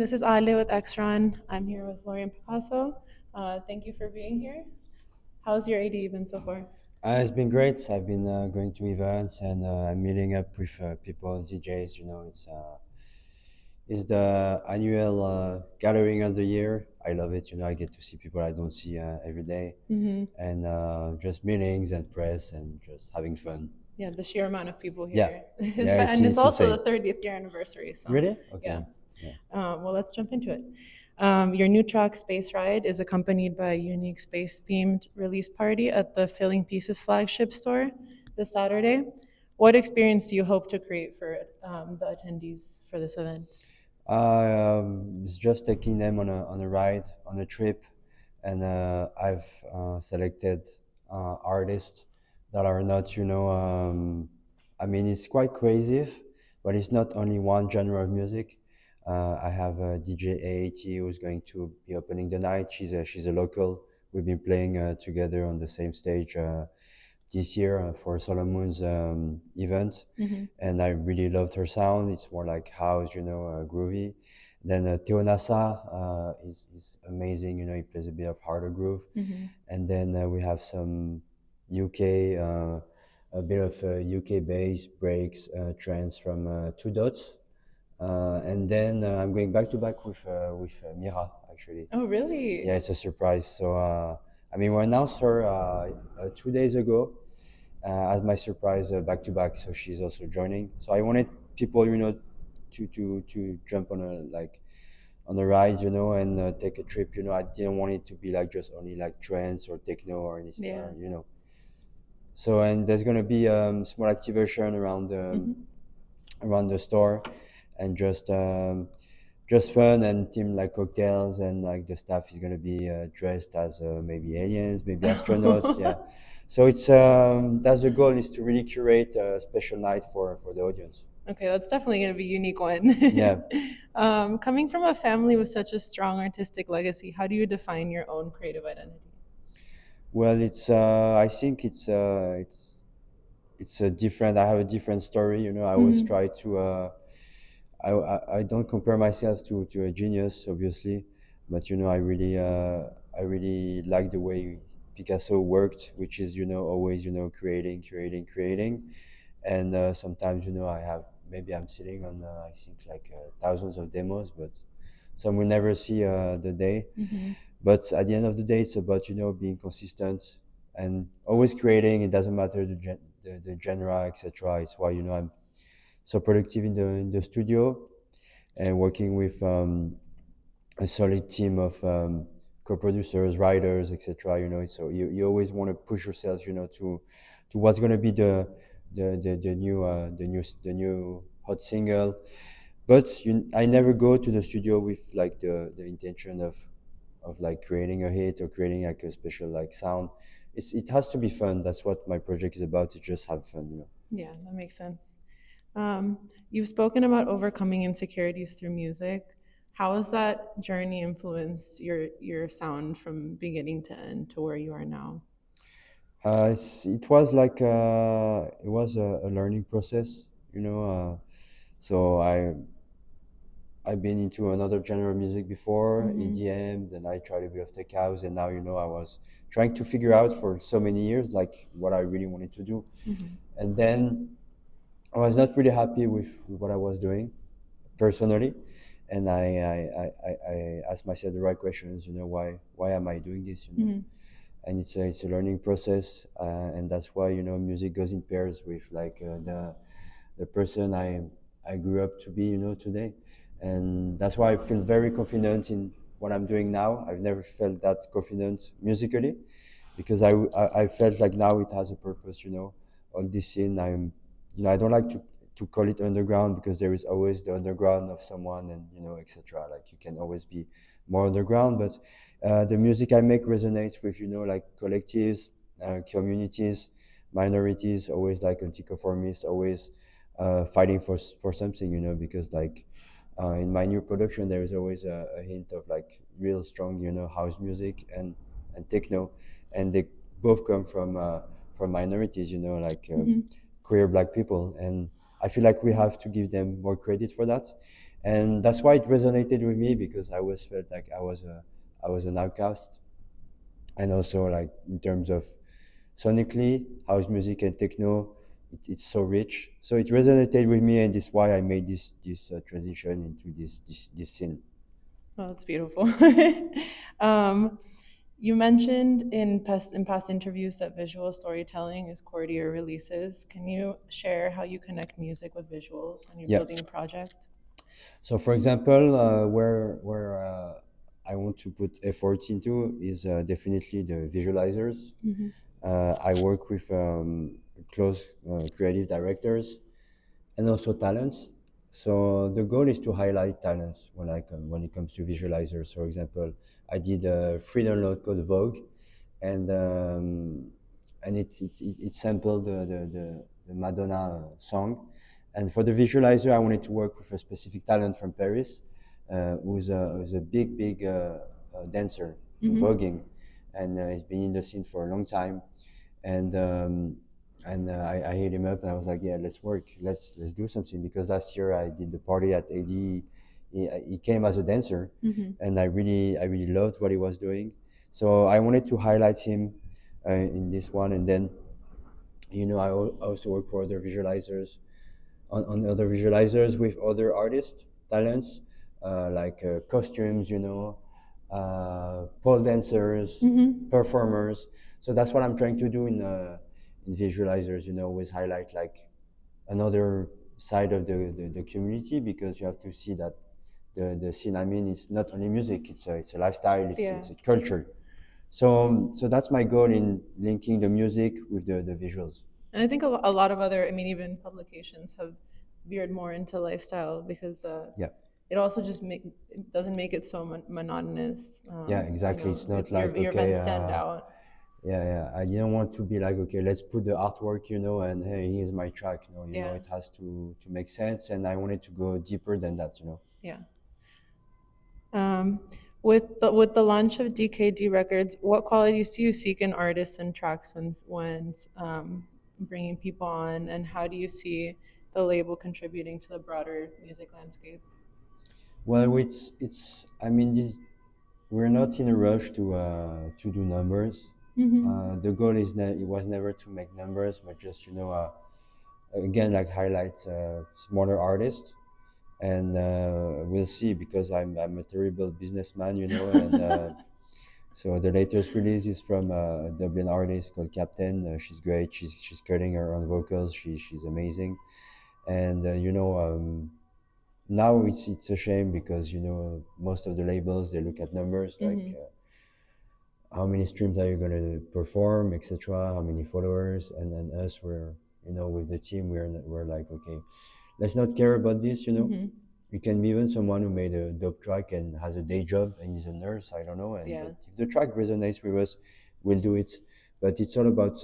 This is Ale with Exron. I'm here with Florian Picasso. Thank you for being here. How's your ADE been so far? It's been great. I've been going to events and I'm meeting up with people, DJs. It's the annual gathering of the year. I love it. I get to see people I don't see every day, Hmm. and just meetings and press and just having fun. Yeah, the sheer amount of people Yeah, here, yeah, and it's it's also insane. the 30th year anniversary. So, Really? yeah. Okay. Yeah. Well, let's jump into it. Your new track, Space Ride, is accompanied by a unique space themed release party at the Filling Pieces flagship store this Saturday. What experience do you hope to create for the attendees for this event? It's just taking them on a ride, on a trip, and I've selected artists that are not, I mean, it's quite creative, but it's not only one genre of music. I have DJ AAT who's going to be opening the night. She's a local. We've been playing together on the same stage this year for Solomon's event, Hmm. and I really loved her sound. It's more like house, groovy. Then Theo Nassa is amazing. He plays a bit of harder groove. Hmm. And then we have some UK, a bit of UK bass breaks, trance from Two Dots. And then I'm going back to back with Mira actually. Oh, Yeah, really? it's a surprise. So I mean, we announced her 2 days ago as my surprise back to back. So she's also joining. So I wanted people, to jump on a ride, and take a trip. I didn't want it to be like just only like trance or techno or anything, Yeah. So and there's gonna be small activation Hmm. around the store, and just fun and team like cocktails, and like the staff is gonna be dressed as maybe aliens, maybe astronauts. Yeah. So it's that's the goal, is to really curate a special night for the audience. Okay, that's definitely going to be a unique one. Yeah. Coming from a family with such a strong artistic legacy, how do you define your own creative identity? Well, it's I think it's a different. I have a different story. I always Hmm. try to. I don't compare myself to a genius, obviously, but I really like the way Picasso worked, which is always creating, and sometimes I have, maybe I'm sitting on I think like thousands of demos, but some will never see the day. Hmm. But at the end of the day, it's about being consistent and always creating. It doesn't matter the genre, etc. It's why I'm so productive in the studio, and working with a solid team of co-producers, writers, etc. So you always want to push yourself, to what's going to be the new hot single. But I never go to the studio with like the intention of like creating a hit or creating like a special like sound. It has to be fun. That's what my project is about, to just have fun. Yeah, that makes sense. You've spoken about overcoming insecurities through music. How has that journey influenced your sound from beginning to end to where you are now? It was like it was a learning process, so I've been into another genre of music before, Hmm. EDM. Then I tried a bit of tech house, and now I was trying to figure out for so many years like what I really wanted to do, Hmm. and then I was not really happy with what I was doing personally, and I asked myself the right questions. Why am I doing this? Hmm. And it's a learning process, and that's why music goes in pairs with like the person I grew up to be, today. And that's why I feel very confident in what I'm doing now. I've never felt that confident musically, because I felt like now it has a purpose. All this scene, I don't like to call it underground, because there is always the underground of someone, and etc. Like you can always be more underground, but the music I make resonates with like collectives, communities, minorities, always like anti-conformists, always fighting for something, because like in my new production there is always a hint of like real strong house music and techno, and they both come from minorities, like Hmm. queer black people, and I feel like we have to give them more credit for that. and that's why it resonated with me because I was felt like I was an outcast, and also like in terms of sonically house music and techno, it's so rich, so it resonated with me, and this is why I made this transition into this scene. Oh, that's beautiful. um, you mentioned in past interviews that visual storytelling is core to your releases. Can you share how you connect music with visuals when you're Yeah. building a project? So, for example, where I want to put effort into is definitely the visualizers. I work with close creative directors and also talents. So the goal is to highlight talents when it comes to visualizers. For example, I did a free download called Vogue, and it sampled the Madonna song. And for the visualizer, I wanted to work with a specific talent from Paris, who's a big dancer, voguing, and he's been in the scene for a long time. And I hit him up and I was like, yeah, let's work, let's do something, because last year I did the party at ADE. He came as a dancer, and I really loved what he was doing. So I wanted to highlight him in this one, and then I also work for other visualizers on other visualizers with other artists, talents, like costumes, pole dancers, performers. So that's what I'm trying to do in visualizers, always highlight like another side of the community, because you have to see that the scene, I mean, it's not only music, it's a lifestyle, Yeah. it's a culture. So that's my goal in linking the music with the visuals. And I think a lot of other, I mean, even publications have veered more into lifestyle because Yeah. it also just it doesn't make it so monotonous. Yeah, exactly. It's not like, Your okay, events stand out. yeah. I didn't want to be like, okay, let's put the artwork, and hey, here's my track. No, Yeah. it has to make sense, and I wanted to go deeper than that. Yeah. Um, with the launch of DKD Records, what qualities do you seek in artists and tracks when bringing people on, and how do you see the label contributing to the broader music landscape? Well, it's. I mean, we're not in a rush to do numbers. The goal it was never to make numbers, but just again, like highlight smaller artists, and we'll see, because I'm a terrible businessman, and so the latest release is from a Dublin artist called Captain. She's great. She's cutting her own vocals. She's amazing, and now it's a shame, because most of the labels, they look at numbers, like how many streams are you going to perform, etc., how many followers, and then us, we're with the team, we're like, okay, let's not care about this. You can be even someone who made a dope track and has a day job and is a nurse, I don't know, Yeah. but if the track resonates with us, we'll do it. But it's all about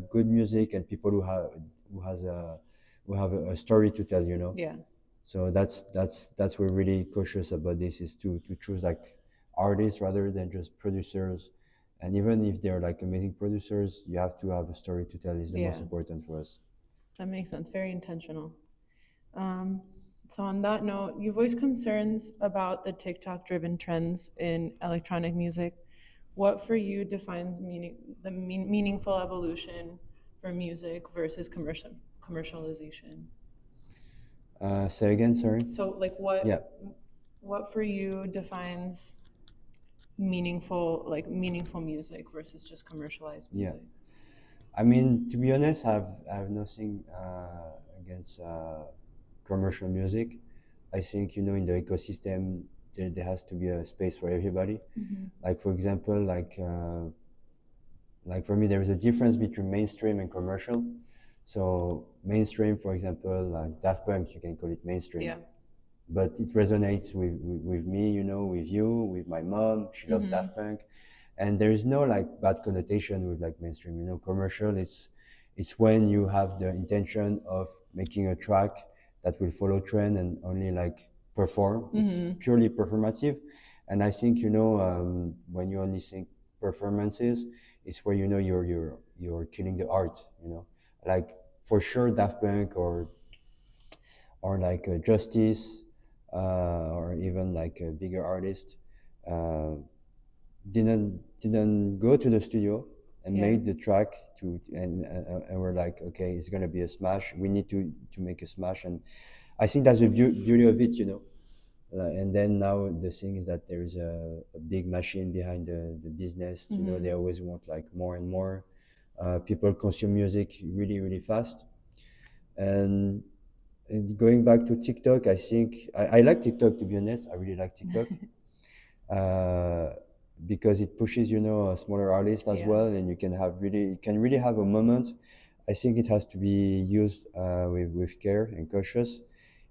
good music and people who have a story to tell. Yeah. So that's we're really cautious about this, is to choose like artists rather than just producers. And even if they're like amazing producers, you have to have a story to tell, is the most Yeah. important for us. That makes sense. Very intentional. Um, so on that note, you voiced concerns about the TikTok-driven trends in electronic music. What for you defines meaningful evolution for music versus commercialization? Say again, sorry. So like Yeah. what for you defines meaningful music versus just commercialized Yeah. music? I mean, to be honest, I have nothing against commercial music. I think in the ecosystem, there has to be a space for everybody. Like, for example, like for me, there is a difference between mainstream and commercial. So mainstream, for example, like Daft Punk, you can call it mainstream. Yeah. But it resonates with me, with you, with my mom. She loves Daft Punk, and there is no like bad connotation with like mainstream. Commercial. It's when you have the intention of making a track that will follow trend and only like perform. It's purely performative, and I think when you only think performances, it's where you're killing the art. Like for sure Daft Punk or like Justice or even like a bigger artist uh, didn't go to the studio and Yeah. made the track and we're like, okay, it's gonna be a smash. We need to make a smash, and I think that's the beauty of it, you know. And then now the thing is that there is a big machine behind the business. You know, they always want like more and more. People consume music really, really fast. And, and going back to TikTok, I think I like TikTok, to be honest. I really like TikTok uh, because it pushes, you know, a smaller artists as Yeah. well, and you can really have a moment. I think it has to be used with care and cautious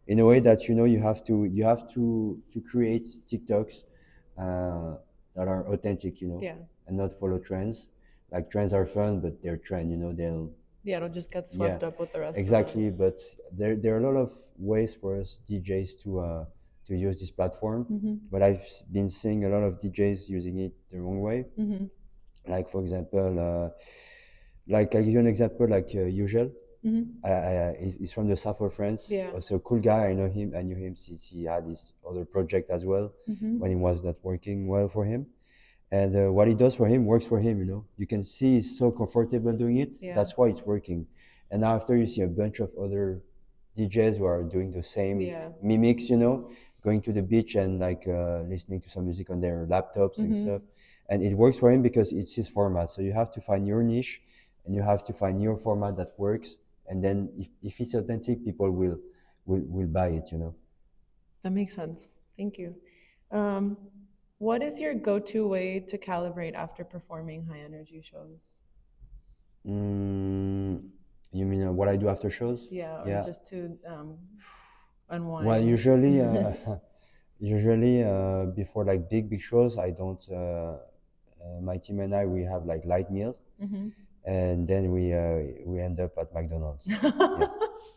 in a way that, you know, you have to create TikToks that are authentic, you know, Yeah. and not follow trends. Like trends are fun, but they're trend, you know, they'll Yeah, it'll just get yeah, swept up with the rest of it. exactly. But there are a lot of ways for us DJs to use this platform. But I've been seeing a lot of DJs using it the wrong way. Like for example, like I give you an example, like Usual. He's from the south of France. Yeah. Also a cool guy. I know him. I knew him since he had his other project as well when it was not working well for him. And what he does for him works for him, you know. You can see he's so comfortable doing it. Yeah. That's why it's working. And now after you see a bunch of other DJs who are doing the same Yeah. mimics, you know, going to the beach and like listening to some music on their laptops and stuff. And it works for him because it's his format. So you have to find your niche and you have to find your format that works. And then if it's authentic, people will buy it, you know. That makes sense. Thank you. Um, what is your go-to way to calibrate after performing high energy shows? Mm, you mean what I do after shows? Yeah, or Yeah. just to unwind. Well, usually, usually before like big shows, I don't. My team and I we have like light meal, and then we end up at McDonald's. Yeah,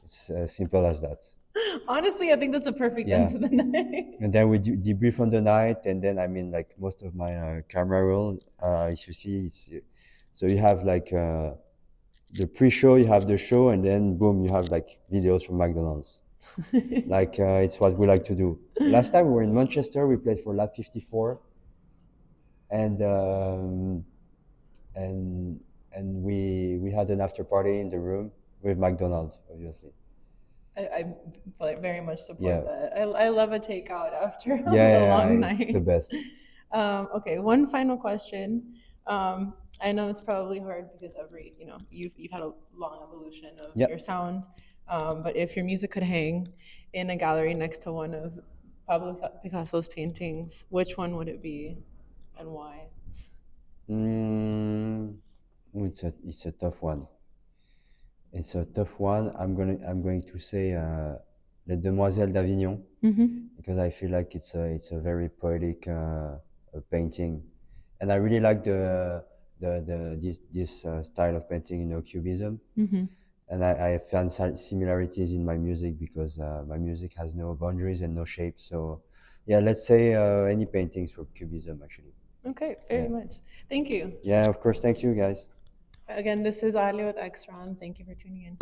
it's as simple as that. Honestly, I think that's a perfect Yeah. end to the night. And then we debrief on the night, and then I mean like most of my camera roll, if you see, so you have like the pre-show, you have the show, and then boom, you have like videos from McDonald's. Like it's what we like to do. Last time we were in Manchester, we played for Lab 54, and um, and we had an after party in the room with McDonald's, obviously. I very much support Yeah. that. I love a takeout after Yeah, a long it's night. the best. Okay, one final question. I know it's probably hard because you've had a long evolution of Yep. your sound. But if your music could hang in a gallery next to one of Pablo Picasso's paintings, which one would it be, and why? Mm, it's a tough one. It's a tough one. I'm going to say Les Demoiselles d'Avignon because I feel like it's a very poetic painting, and I really like this style of painting, you know, cubism. And I found similarities in my music because my music has no boundaries and no shape. So, yeah, let's say any paintings for cubism actually. Okay, very Yeah. much. Thank you. Yeah, of course. Thank you, guys. Again, this is Ali with Exron. Thank you for tuning in.